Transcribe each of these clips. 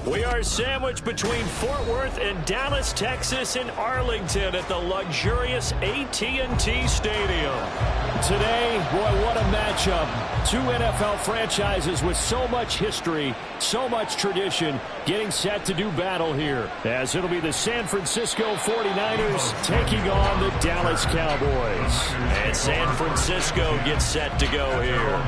We are sandwiched between Fort Worth and Dallas, Texas, and Arlington at the luxurious AT&T Stadium. Today, boy, what a matchup. Two NFL franchises with so much history, so much tradition, getting set to do battle here, as it'll be the San Francisco 49ers taking on the Dallas Cowboys. And San Francisco gets set to go here.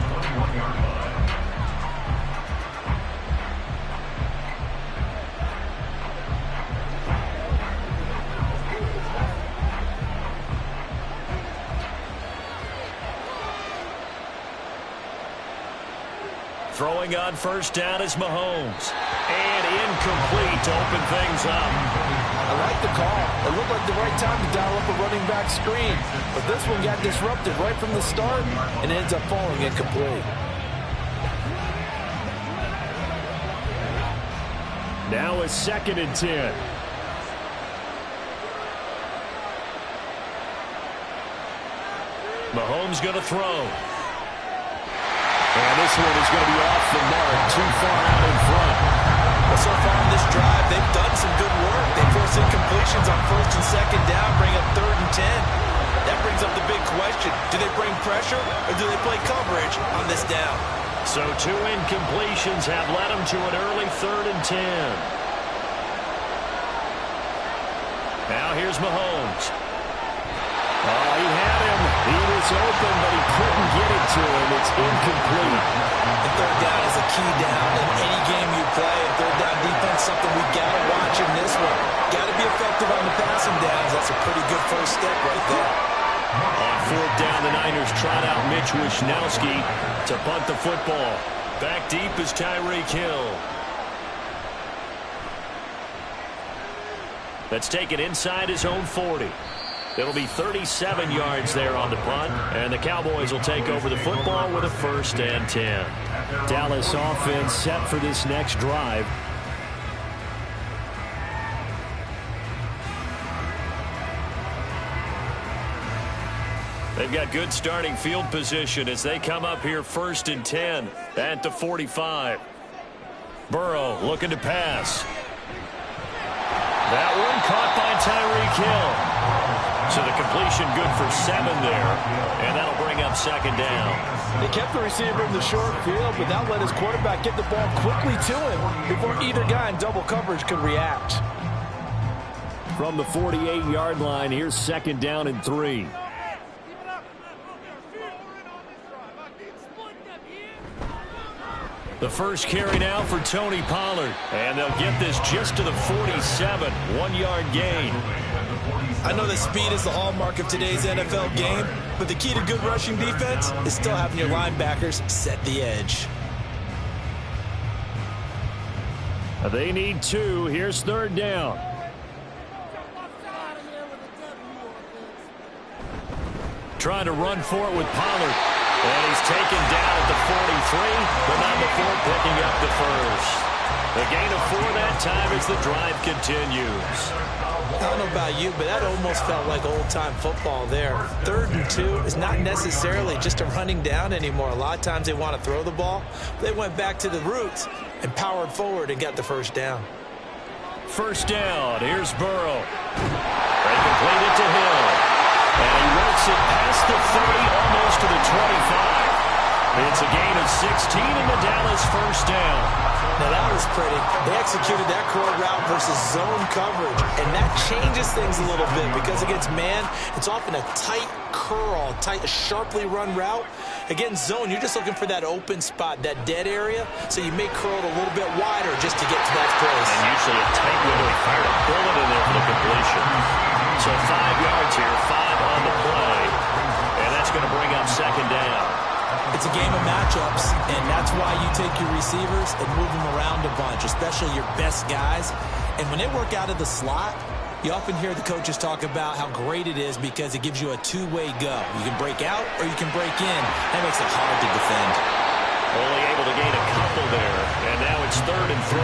Throwing on first down is Mahomes. And incomplete to open things up. I like the call. It looked like the right time to dial up a running back screen. But this one got disrupted right from the start and ends up falling incomplete. Now a 2nd and 10. Mahomes going to throw. And this one is going to be off the mark, too far out in front. Well, so far in this drive, they've done some good work. They force incompletions on 1st and 2nd down, bring up 3rd and 10. That brings up the big question. Do they bring pressure or do they play coverage on this down? So 2 incompletions have led them to an early 3rd and 10. Now here's Mahomes. Oh, he had him. He was open, but he couldn't get it to him. It's incomplete. And 3rd down is a key down in any game you play. And 3rd down defense, something we got to watch in this one. Got to be effective on the passing downs. That's a pretty good first step right there. On 4th down, the Niners trot out Mitch Wishnowski to punt the football. Back deep is Tyreek Hill. Let's take it inside his own 40. It'll be 37 yards there on the punt, and the Cowboys will take over the football with a 1st and 10. Dallas offense set for this next drive. They've got good starting field position as they come up here 1st and 10 at the 45. Burrow looking to pass. That one caught by Tyreek Hill. So the completion good for 7 there, and that'll bring up second down. They kept the receiver in the short field, but that let his quarterback get the ball quickly to him before either guy in double coverage could react. From the 48-yard line, here's second down and 3. The first carry now for Tony Pollard. And they'll get this just to the 47. 1-yard gain. I know that speed is the hallmark of today's NFL game, but the key to good rushing defense is still having your linebackers set the edge. They need 2. Here's third down. Trying to run for it with Pollard. And he's taken down at the 43, but not before picking up the first. The gain of 4 that time as the drive continues. I don't know about you, but that almost felt like old-time football there. 3rd and 2 is not necessarily just a running down anymore. A lot of times they want to throw the ball. They went back to the roots and powered forward and got the first down. First down. Here's Burrow. They complete it to Hill. And he works it past the 30, almost to the 25. It's a gain of 16 in the Dallas first down. Now that was pretty. They executed that curl route versus zone coverage, and that changes things a little bit because against man, it's often a tight curl, sharply run route. Against zone, you're just looking for that open spot, that dead area, so you may curl it a little bit wider just to get to that place. And usually a tight window, he fired a bullet in there for the completion. So 5 yards here, 5 on the play, and that's going to bring up second down. It's a game of matchups, and that's why you take your receivers and move them around a bunch, especially your best guys. And when they work out of the slot, you often hear the coaches talk about how great it is because it gives you a two-way go. You can break out or you can break in. That makes it hard to defend. Only able to gain a couple there, and now it's 3rd and 3.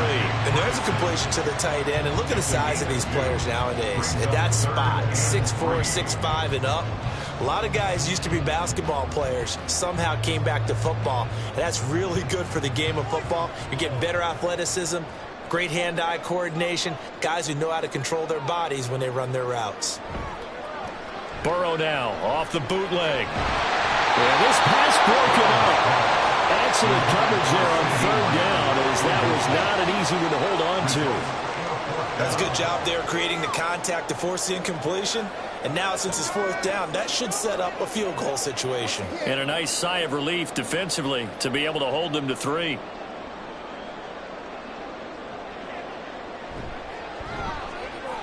And there's a completion to the tight end, and look at the size of these players nowadays. At that spot, 6'4", 6'5", and up. A lot of guys used to be basketball players, somehow came back to football, and that's really good for the game of football. You're getting better athleticism, great hand-eye coordination, guys who know how to control their bodies when they run their routes. Burrow now off the bootleg. And this pass broken up. Excellent coverage there on 3rd down, as that was not an easy one to hold on to. That's a good job there creating the contact to force the incompletion. And now since it's 4th down, that should set up a field goal situation. And a nice sigh of relief defensively to be able to hold them to 3.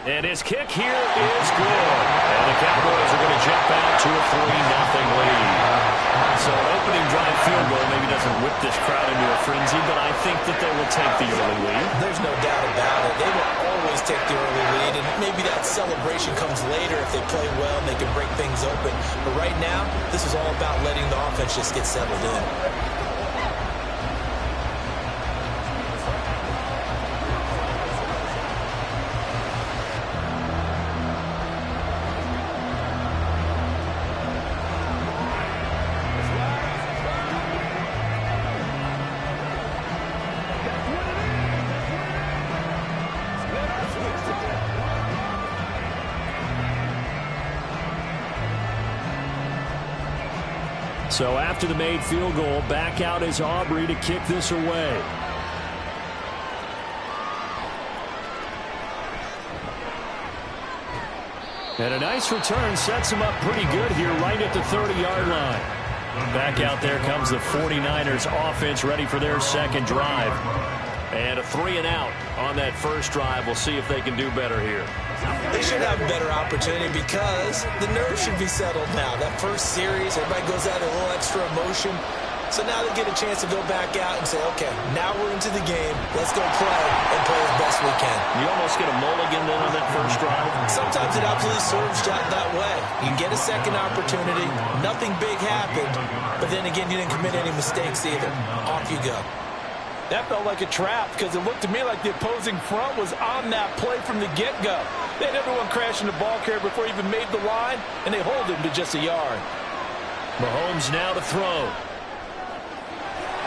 And his kick here is good. And the Cowboys are going to jump out to a 3-0 lead. So an opening drive field goal maybe doesn't whip this crowd into a frenzy, but I think that they will take the early lead. There's no doubt about it. They will always take the early lead, and maybe that celebration comes later if they play well and they can break things open. But right now, this is all about letting the offense just get settled in. So after the made field goal, back out is Aubrey to kick this away. And a nice return sets him up pretty good here right at the 30-yard line. Back out there comes the 49ers offense ready for their second drive. And a 3-and-out on that first drive. We'll see if they can do better here. They should have a better opportunity because the nerves should be settled now. That first series, everybody goes out a little extra emotion. So now they get a chance to go back out and say, okay, now we're into the game. Let's go play and play as best we can. You almost get a mulligan then on that first drive. Sometimes it absolutely serves that way. You get a second opportunity. Nothing big happened. But then again, you didn't commit any mistakes either. Off you go. That felt like a trap because it looked to me like the opposing front was on that play from the get-go. They had everyone crashing the ball carrier before he even made the line, and they hold him to just a yard. Mahomes now to throw.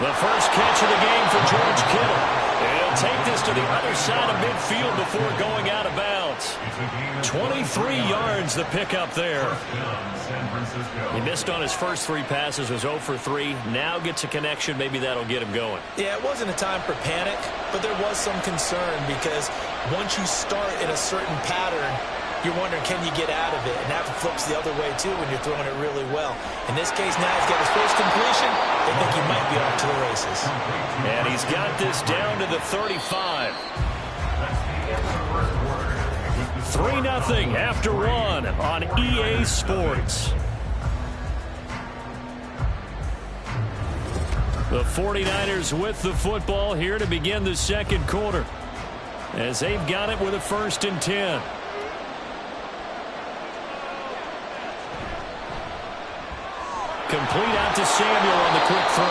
The first catch of the game for George Kittle. He'll take this to the other side of midfield before going out of bounds. yards. 23 yards the pickup there. He missed on his first 3 passes, was 0 for 3. Now gets a connection. Maybe that'll get him going. Yeah, it wasn't a time for panic, but there was some concern because once you start in a certain pattern, you're wondering, can you get out of it? And that flips the other way, too, when you're throwing it really well. In this case, now he's got his first completion. They think he might be off to the races. And he's got this down to the 35. 3-0 after 1 on EA Sports. The 49ers with the football here to begin the second quarter, as they've got it with a 1st and 10. Complete out to Samuel on the quick throw.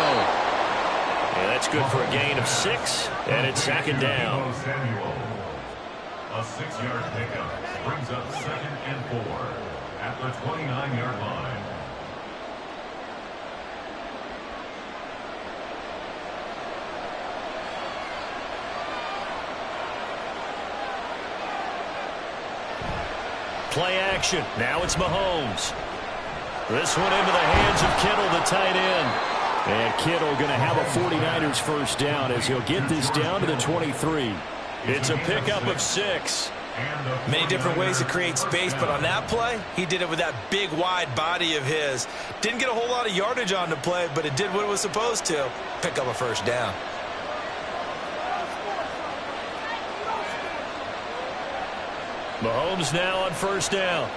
And that's good for a gain of 6, and it's 2nd down. A 6-yard pickup brings up 2nd and 4 at the 29-yard line. Play action. Now it's Mahomes. This one into the hands of Kittle, the tight end. And Kittle going to have a 49ers first down as he'll get this down to the 23. It's a pickup of 6. Many different ways to create space, but on that play, he did it with that big, wide body of his. Didn't get a whole lot of yardage on the play, but it did what it was supposed to. Pick up a first down. Mahomes now on first down.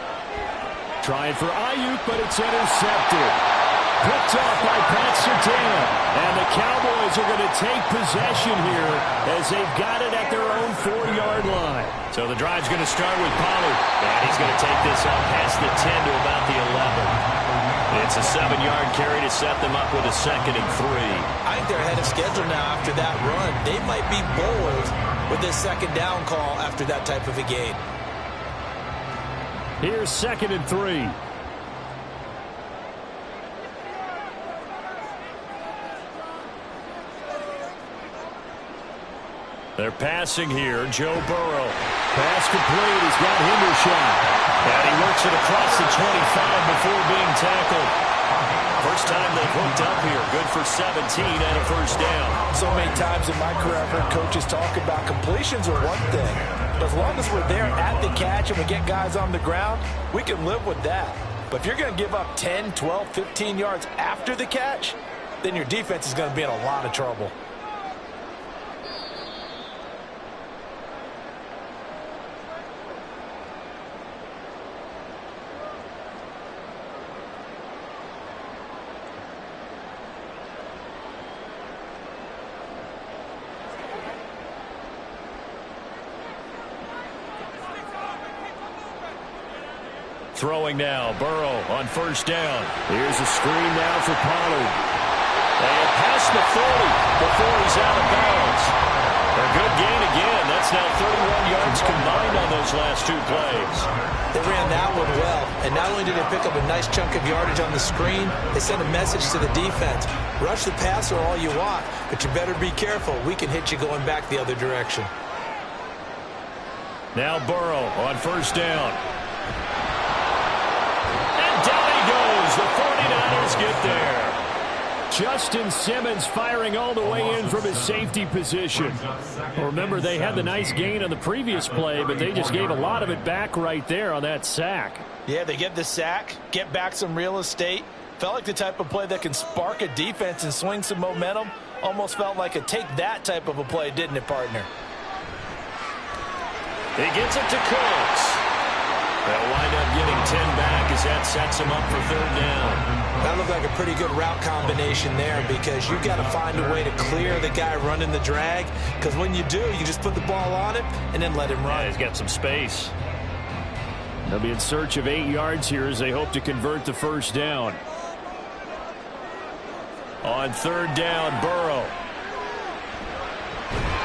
Trying for Ayuk, but it's intercepted. Picked off by Pat Surtain. And the Cowboys are going to take possession here as they've got it at their own 4-yard line. So the drive's going to start with Pollard. And he's going to take this up past the 10 to about the 11. It's a 7-yard carry to set them up with a 2nd and 3. I think they're ahead of schedule now after that run. They might be bold with this 2nd down call after that type of a gain. Here's 2nd and 3. They're passing here. Joe Burrow. Pass complete. He's got Hendershot. And he works it across the 25 before being tackled. First time they've hooked up here. Good for 17 and a first down. So many times in my career I've heard coaches talk about completions are one thing. But as long as we're there at the catch and we get guys on the ground, we can live with that. But if you're going to give up 10, 12, 15 yards after the catch, then your defense is going to be in a lot of trouble. Throwing now, Burrow on first down. Here's a screen now for Pollard. And past the 40 before he's out of bounds. A good gain again. That's now 31 yards combined on those last 2 plays. They ran that one well, and not only did they pick up a nice chunk of yardage on the screen, they sent a message to the defense. Rush the passer all you want, but you better be careful. We can hit you going back the other direction. Now Burrow on first down. Down he goes. The 49ers get there. Justin Simmons firing all the way in from his safety position. Remember, they had the nice gain on the previous play, but they just gave a lot of it back right there on that sack. Yeah, they get the sack, get back some real estate. Felt like the type of play that can spark a defense and swing some momentum. Almost felt like a take that type of a play, didn't it, partner? He gets it to Cooks. They'll wind up getting 10 back as that sets him up for 3rd down. That looked like a pretty good route combination there because you've got to find a way to clear the guy running the drag, because when you do, you just put the ball on it and then let him run. Yeah, he's got some space. They'll be in search of 8 yards here as they hope to convert the first down. On 3rd down, Burrow.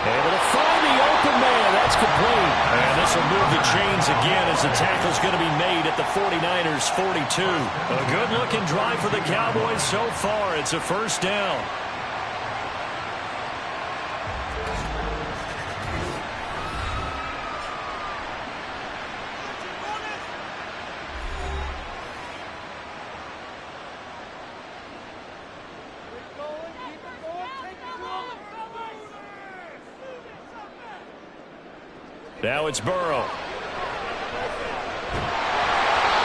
Able to find the open man. That's complete. And this will move the chains again as the tackle's going to be made at the 49ers' 42. A good-looking drive for the Cowboys so far. It's a first down. Now it's Burrow.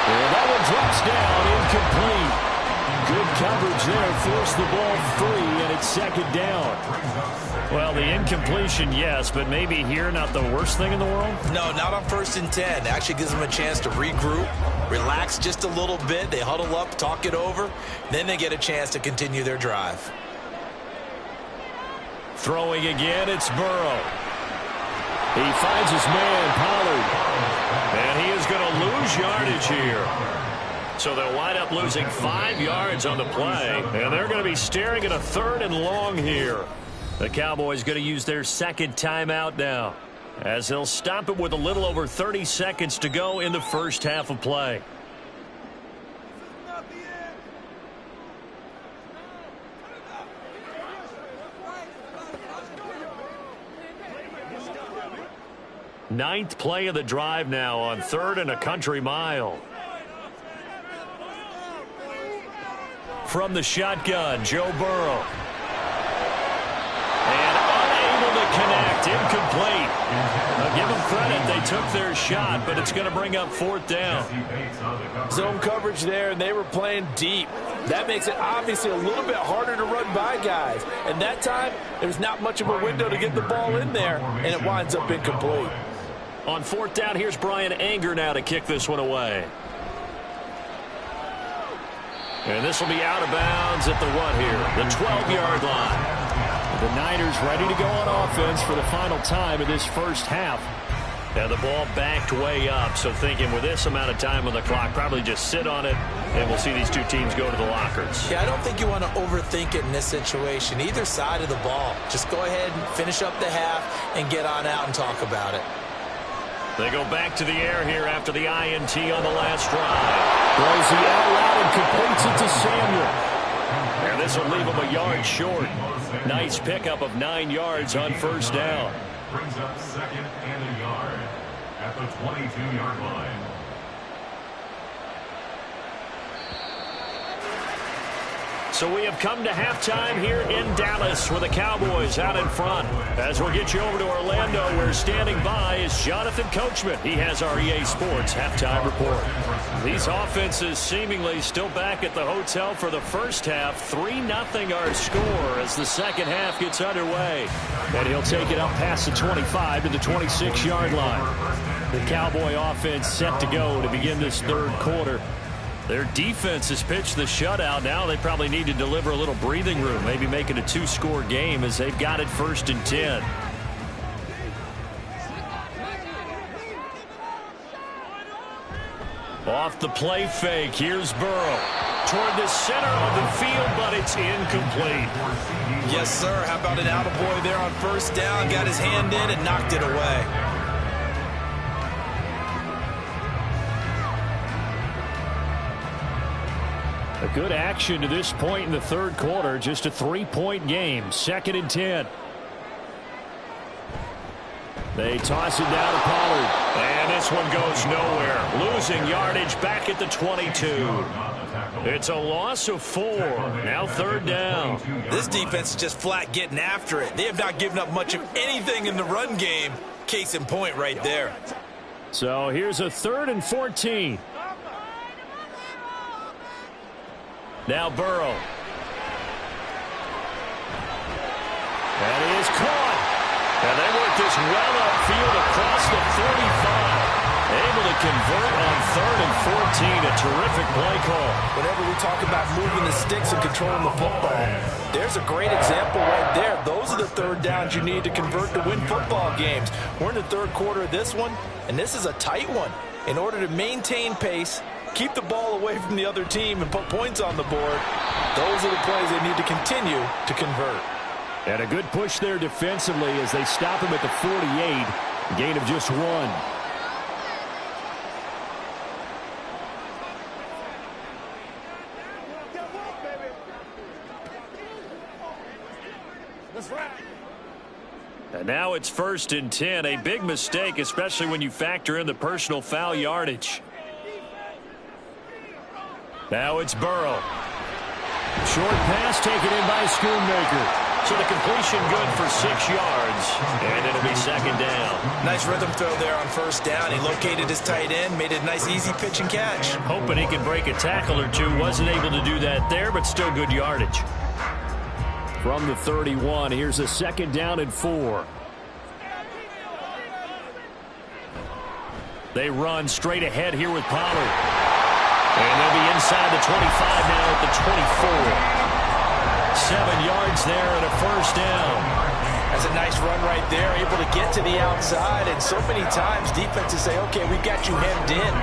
And that one drops down, incomplete. Good coverage there, forced the ball free, and it's second down. Well, the incompletion, yes, but maybe here not the worst thing in the world? No, not on 1st and 10. Actually gives them a chance to regroup, relax just a little bit. They huddle up, talk it over. Then they get a chance to continue their drive. Throwing again, it's Burrow. He finds his man, Pollard. And he is going to lose yardage here. So they'll wind up losing 5 yards on the play. And they're going to be staring at a 3rd and long here. The Cowboys going to use their second timeout now, as they'll stop it with a little over 30 seconds to go in the first half of play. Ninth play of the drive now on 3rd and a country mile. From the shotgun, Joe Burrow. And unable to connect, incomplete. Now give them credit, they took their shot, but it's going to bring up 4th down. Zone coverage there, and they were playing deep. That makes it obviously a little bit harder to run by guys. And that time, there's not much of a window to get the ball in there, and it winds up incomplete. On 4th down, here's Brian Anger now to kick this one away. And this will be out of bounds at the what here? The 12-yard line. The Niners ready to go on offense for the final time in this first half. And the ball backed way up, so thinking with this amount of time on the clock, probably just sit on it, and we'll see these two teams go to the lockers. Yeah, I don't think you want to overthink it in this situation. Either side of the ball. Just go ahead and finish up the half and get on out and talk about it. They go back to the air here after the INT on the last drive. Throws the out route and completes it to Samuel. And this will leave him a yard short. Nice pickup of 9 yards on 1st down. Brings up 2nd and a yard at the 22-yard line. So we have come to halftime here in Dallas with the Cowboys out in front. As we'll get you over to Orlando, where standing by is Jonathan Coachman. He has our EA Sports halftime report. These offenses seemingly still back at the hotel for the first half. 3-0 our score as the second half gets underway. And he'll take it up past the 25 to the 26-yard line. The Cowboy offense set to go to begin this 3rd quarter. Their defense has pitched the shutout. Now they probably need to deliver a little breathing room, maybe make it a 2-score game as they've got it 1st and 10. Off the play fake, here's Burrow. Toward the center of the field, but it's incomplete. Yes, sir. How about an attaboy there on 1st down? Got his hand in and knocked it away. A good action to this point in the 3rd quarter. Just a 3-point game. 2nd and 10. They toss it down to Pollard. And this one goes nowhere. Losing yardage back at the 22. It's a loss of 4. Now 3rd down. This defense is just flat getting after it. They have not given up much of anything in the run game. Case in point right there. So here's a 3rd and 14. Now Burrow. That is caught. And they work this well upfield across the 45. Able to convert on 3rd and 14. A terrific play call. Whenever we talk about moving the sticks and controlling the football, there's a great example right there. Those are the 3rd downs you need to convert to win football games. We're in the 3rd quarter of this one, and this is a tight one. In order to maintain pace, keep the ball away from the other team and put points on the board, those are the plays they need to continue to convert. And a good push there defensively as they stop him at the 48. Gain of just 1. And now it's 1st and 10. A big mistake, especially when you factor in the personal foul yardage. Now it's Burrow. Short pass taken in by Schoonmaker. So the completion good for 6 yards, and it'll be second down. Nice rhythm throw there on first down. He located his tight end, made a nice easy pitch and catch. Hoping he can break a tackle or two. Wasn't able to do that there, but still good yardage. From the 31, here's a second down and 4. They run straight ahead here with Pollard. And they'll be inside the 25 now at the 24. 7 yards there and a first down. That's a nice run right there, able to get to the outside. And so many times defenses say, okay, we've got you hemmed in.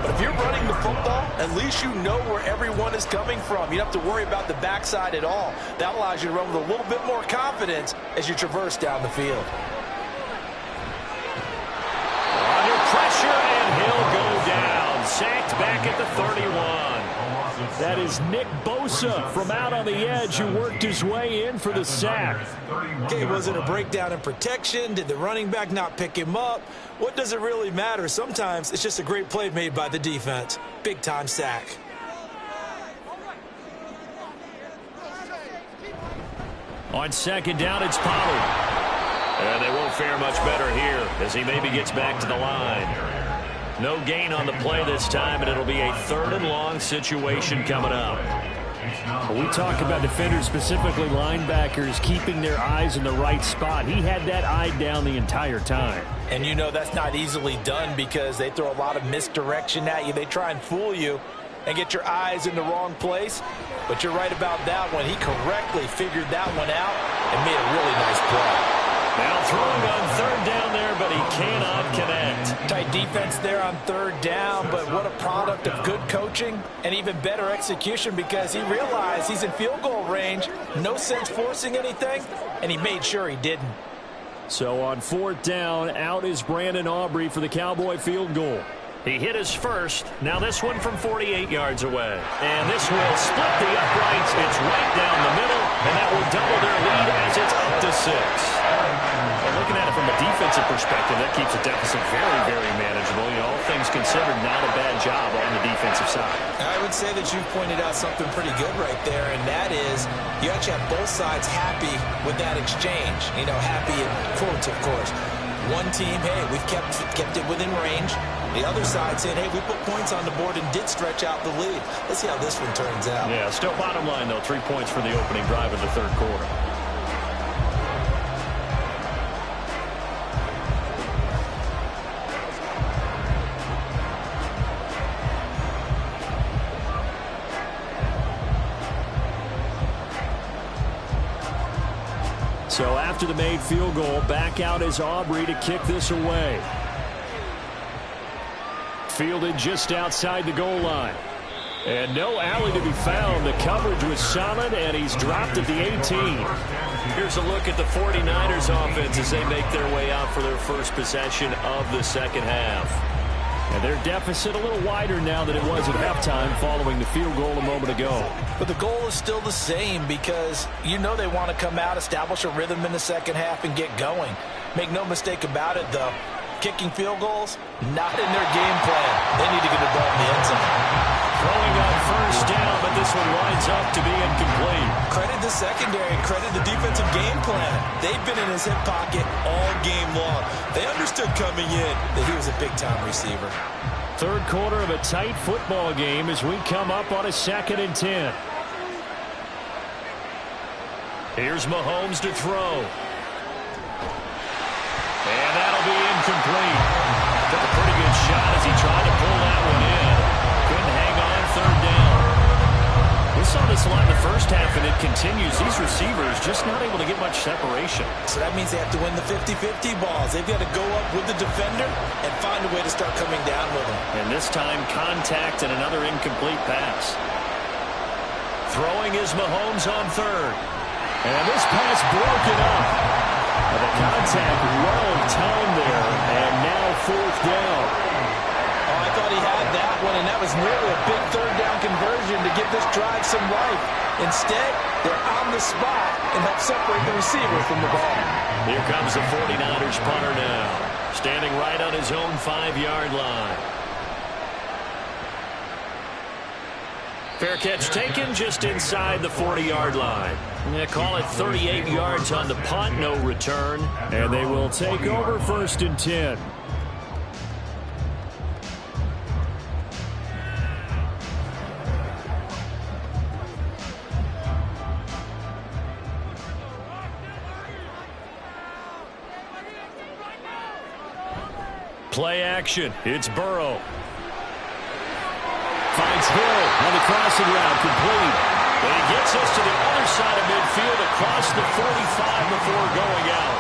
But if you're running the football, at least you know where everyone is coming from. You don't have to worry about the backside at all. That allows you to run with a little bit more confidence as you traverse down the field. Under pressure, and he'll go down. Sacked back at the 31. That is Nick Bosa from out on the edge who worked his way in for the sack. Okay, was it a breakdown in protection? Did the running back not pick him up? What does it really matter? Sometimes it's just a great play made by the defense. Big-time sack. On second down, it's Pollard. And they won't fare much better here as he maybe gets back to the line. No gain on the play this time, and it'll be a 3rd and long situation coming up. We talk about defenders, specifically linebackers, keeping their eyes in the right spot. He had that eye down the entire time. And you know that's not easily done because they throw a lot of misdirection at you. They try and fool you and get your eyes in the wrong place. But you're right about that one. He correctly figured that one out and made a really nice play. Now throwing on 3rd down there, but he cannot connect. Tight defense there on 3rd down, but what a product of good coaching and even better execution because he realized he's in field goal range. No sense forcing anything, and he made sure he didn't. So on 4th down, out is Brandon Aubrey for the Cowboy field goal. He hit his first. Now this one from 48 yards away. And this will split the uprights. It's right down the middle, and that will double their lead as it's up to 6. Well, looking at it from a defensive perspective, that keeps the deficit very, very manageable. You know, all things considered, not a bad job on the defensive side. I would say that you've pointed out something pretty good right there, and that is you actually have both sides happy with that exchange. You know, happy in quotes, of course. One team, hey, we've kept it within range. The other side saying, hey, we put points on the board and did stretch out the lead. Let's see how this one turns out. Yeah, still bottom line, though, 3 points for the opening drive of the 3rd quarter. So after the made field goal, back out is Aubrey to kick this away. Fielded just outside the goal line. And no alley to be found. The coverage was solid, and he's dropped at the 18. Here's a look at the 49ers offense as they make their way out for their first possession of the second half. And their deficit a little wider now than it was at halftime following the field goal a moment ago. But the goal is still the same because you know they want to come out, establish a rhythm in the second half, and get going. Make no mistake about it, though. Kicking field goals, not in their game plan. They need to get the ball in the end zone. Throwing on first down, but this one winds up to be incomplete. Credit the secondary, credit the defensive game plan. They've been in his hip pocket all game long. They understood coming in that he was a big-time receiver. 3rd quarter of a tight football game as we come up on a 2nd and 10. Here's Mahomes to throw. And that'll be incomplete. Took a pretty good shot as he tried to pull that one in. Couldn't hang on 3rd down. We saw this a lot in the first half, and it continues. These receivers just not able to get much separation. So that means they have to win the 50-50 balls. They've got to go up with the defender and find a way to start coming down with them. And this time, contact and another incomplete pass. Throwing is Mahomes on 3rd. And this pass broken up. And the contact well timed there, and now 4th down. Oh, I thought he had that one, and that was nearly a big 3rd down conversion to give this drive some life. Instead, they're on the spot and help separate the receiver from the ball. Here comes the 49ers punter now, standing right on his own 5-yard line. Fair catch taken just inside the 40-yard line. They call it 38 yards on the punt, no return. And they will take over 1st and 10. Play action. It's Burrow. Finds Hill on the crossing route, complete. And he gets us to the other side of midfield across the 45 before going out.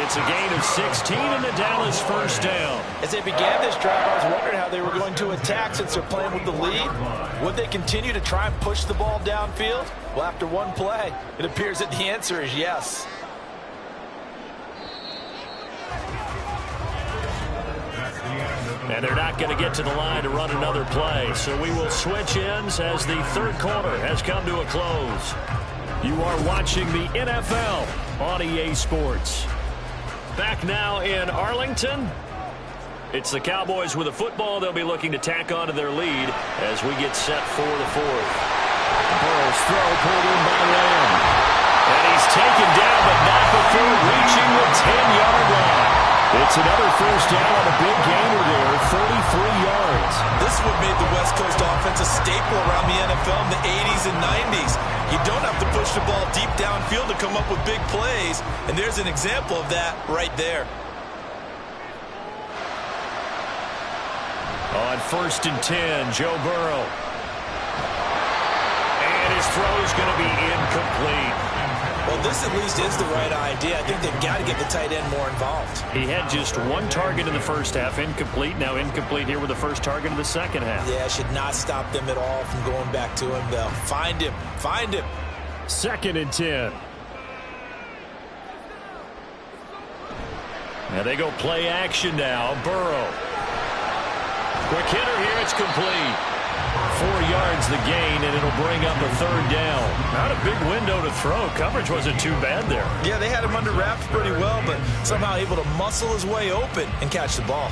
It's a gain of 16 and a Dallas first down. As they began this drive, I was wondering how they were going to attack since they're playing with the lead. Would they continue to try and push the ball downfield? Well, after one play, it appears that the answer is yes. And they're not going to get to the line to run another play. So we will switch ends as the third quarter has come to a close. You are watching the NFL on EA Sports. Back now in Arlington. It's the Cowboys with a football. They'll be looking to tack on to their lead as we get set for the fourth. Burrow's throw pulled in by Lamb. And he's taken down, but not before reaching the 10-yard line. It's another first down on a big gainer there, 33 yards. This is what made the West Coast offense a staple around the NFL in the 80s and 90s. You don't have to push the ball deep downfield to come up with big plays, and there's an example of that right there. On 1st and 10, Joe Burrow. And his throw is going to be incomplete. Well, this at least is the right idea. I think they've got to get the tight end more involved. He had just one target in the first half, incomplete. Now incomplete here with the first target in the second half. Yeah, should not stop them at all from going back to him, though. Find him. Find him. 2nd and 10. Now they go play action now. Burrow. Quick hitter here. It's complete. 4 yards the gain, and it'll bring up a third down. Not a big window to throw. Coverage wasn't too bad there. Yeah, they had him under wraps pretty well, but somehow able to muscle his way open and catch the ball.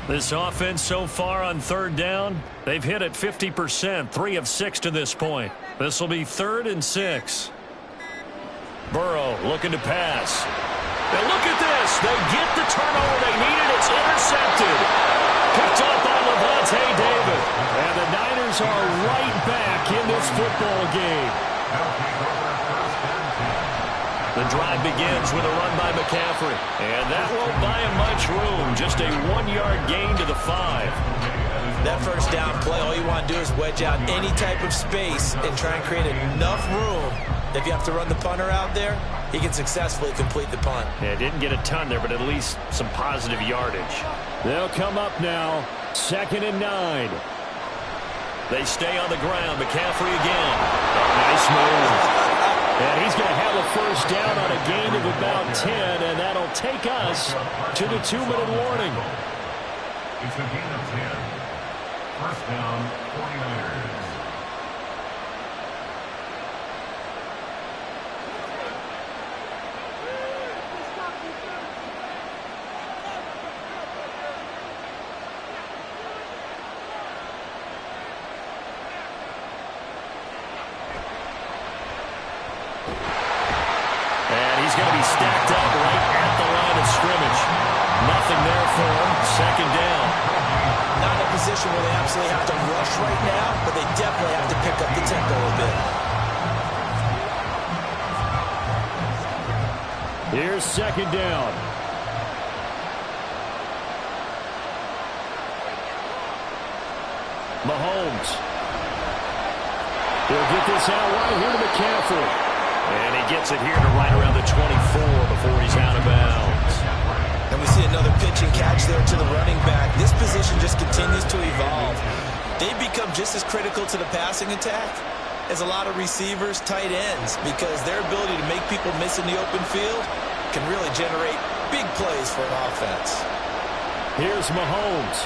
This offense so far on third down, they've hit it 50%, 3 of 6 to this point. This will be 3rd and 6. Burrow looking to pass. Now look at this. They get the turnover they needed. It's intercepted. Picked up by Levante David. And the Niners are right back in this football game. The drive begins with a run by McCaffrey. And that won't buy him much room. Just a 1-yard gain to the 5. That first down play, all you want to do is wedge out any type of space and try and create enough room. If you have to run the punter out there, he can successfully complete the punt. Yeah, didn't get a ton there, but at least some positive yardage. They'll come up now, 2nd and 9. They stay on the ground. McCaffrey again. Nice move. And he's going to have a first down on a gain of about 10, and that'll take us to the 2-minute warning. It's a gain of 10. First down, 49ers. He's going to be stacked up right at the line of scrimmage. Nothing there for him. 2nd down. Not in a position where they absolutely have to rush right now, but they definitely have to pick up the tempo a bit. Here's 2nd down. Mahomes. He'll get this out right here to McCaffrey. And he gets it here to right around the 24 before he's out of bounds. And we see another pitch and catch there to the running back. This position just continues to evolve. They become just as critical to the passing attack as a lot of receivers, tight ends, because their ability to make people miss in the open field can really generate big plays for an offense. Here's Mahomes.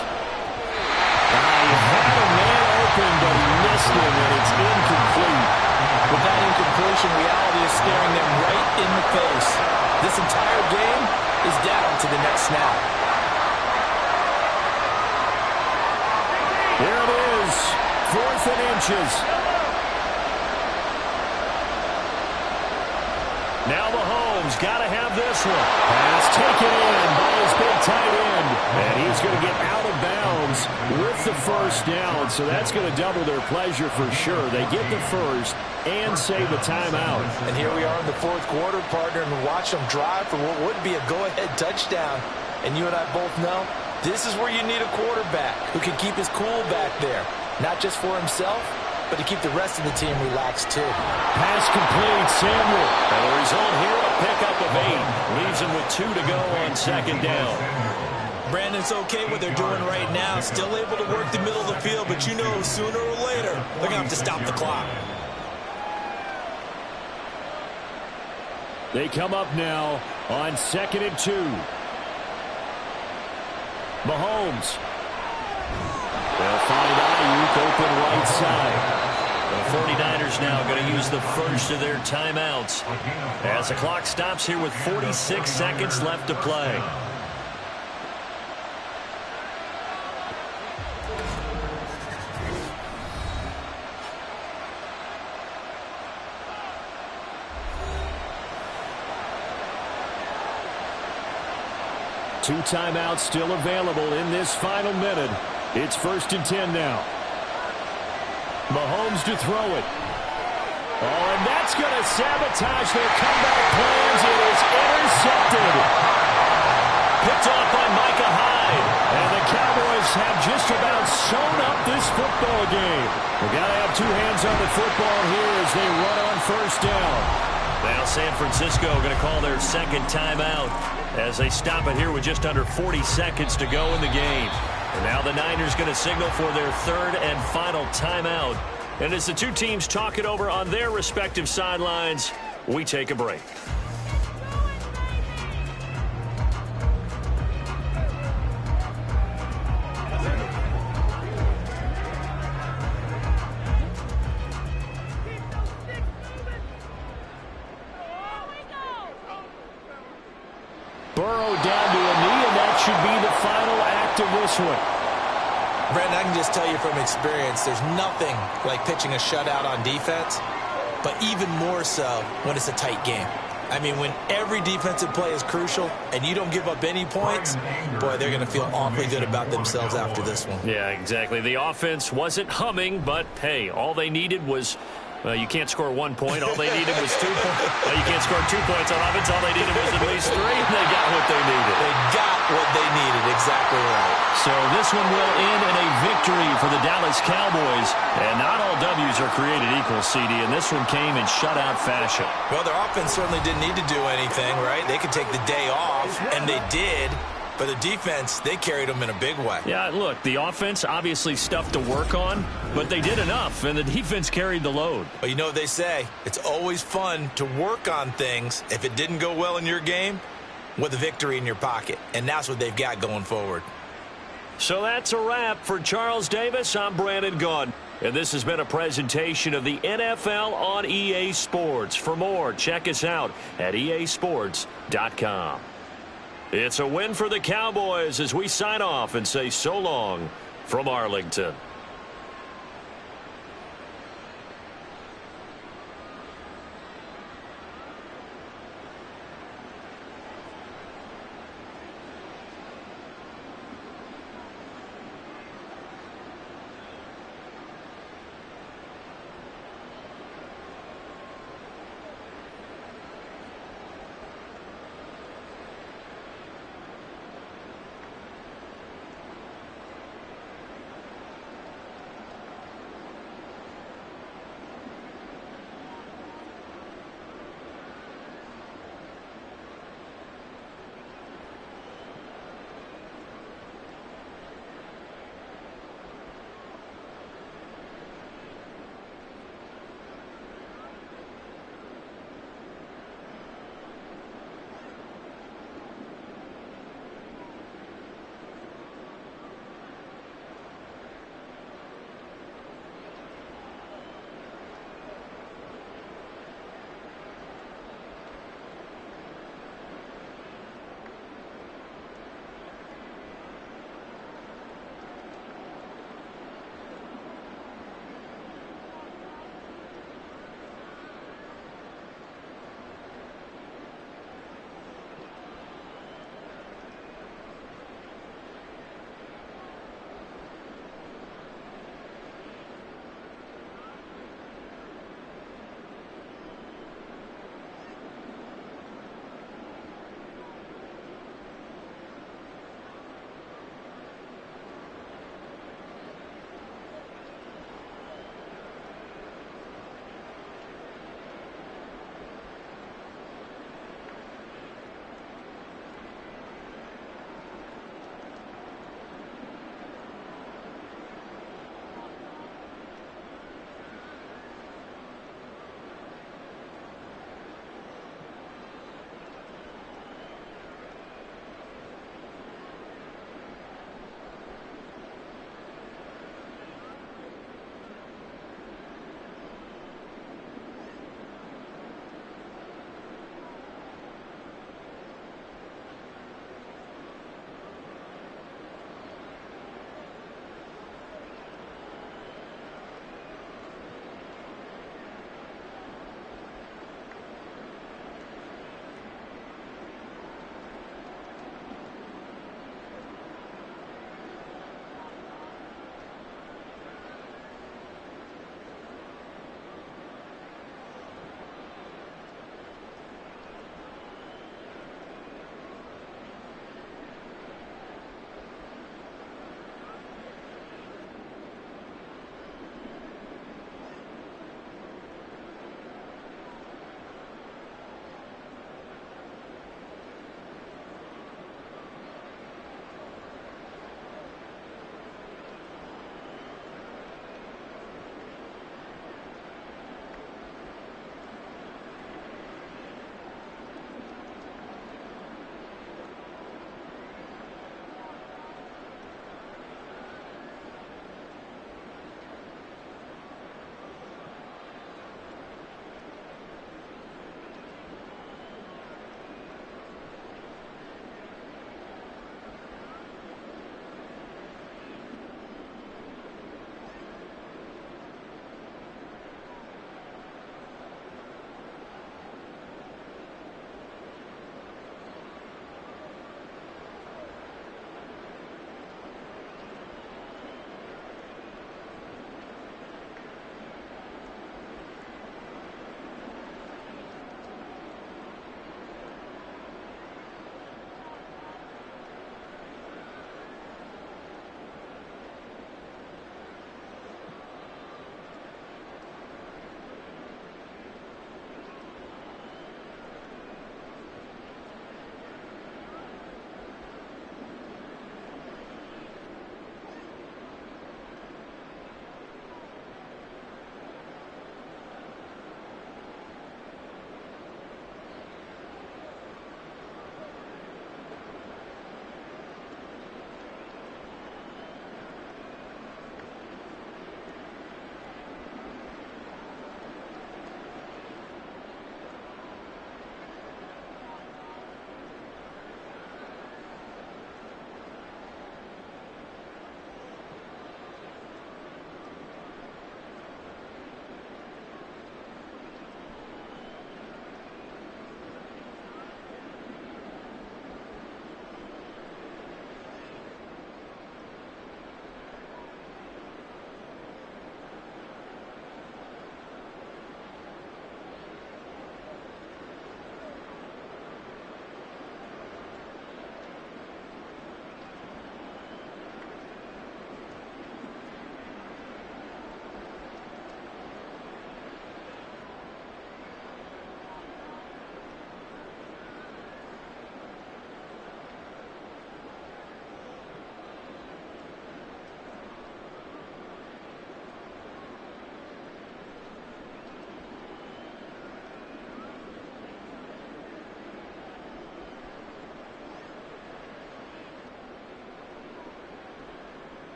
He had a man open, but he missed him, and it's incomplete. With that incompletion, reality is staring them right in the face. This entire game is down to the next snap. Here it is, 4th and inches. Now Mahomes got to have this one. Pass taken in by his big tight end. And he's going to get out of bounds with the first down. So that's going to double their pleasure for sure. They get the first and save a timeout. And here we are in the 4th quarter, partner, and watch them drive for what would be a go-ahead touchdown. And you and I both know this is where you need a quarterback who can keep his cool back there. Not just for himself, but to keep the rest of the team relaxed too. Pass complete, Samuel. And the result here, a pickup of 8. Leaves him with 2 to go on 2nd down. Brandon's okay what they're doing right now. Still able to work the middle of the field, but you know sooner or later they're going to have to stop the clock. They come up now on 2nd and 2. Mahomes. They'll find Ayuk open right side. The 49ers now going to use the first of their timeouts as the clock stops here with 46 seconds left to play. Two timeouts still available in this final minute. It's 1st and 10 now. Mahomes to throw it. Oh, and that's going to sabotage their comeback plans. It is intercepted. Picked off by Micah Hyde. And the Cowboys have just about sewn up this football game. We've got to have 2 hands on the football here as they run on 1st down. Now San Francisco going to call their 2nd timeout as they stop it here with just under 40 seconds to go in the game. And now the Niners going to signal for their 3rd and final timeout. And as the two teams talk it over on their respective sidelines, we take a break. Burrow down to a knee, and that should be the final act of this one. Brandon, I can just tell you from experience, there's nothing like pitching a shutout on defense, but even more so when it's a tight game. I mean, when every defensive play is crucial and you don't give up any points, boy, they're going to feel awfully good about themselves after this one. Yeah, exactly. The offense wasn't humming, but, hey, all they needed was you can't score 1 point. All they needed was 2 points. You can't score 2 points on offense. All they needed was at least 3. They got what they needed. They got what they needed. Exactly right. So this one will end in a victory for the Dallas Cowboys. And not all W's are created equal, CD. And this one came in shutout fashion. Well, their offense certainly didn't need to do anything, right? They could take the day off, and they did. But the defense, they carried them in a big way. Yeah, look, the offense obviously stuff to work on, but they did enough, and the defense carried the load. But you know what they say, it's always fun to work on things if it didn't go well in your game with a victory in your pocket. And that's what they've got going forward. So that's a wrap for Charles Davis. I'm Brandon Gaudin. And this has been a presentation of the NFL on EA Sports. For more, check us out at easports.com. It's a win for the Cowboys as we sign off and say so long from Arlington.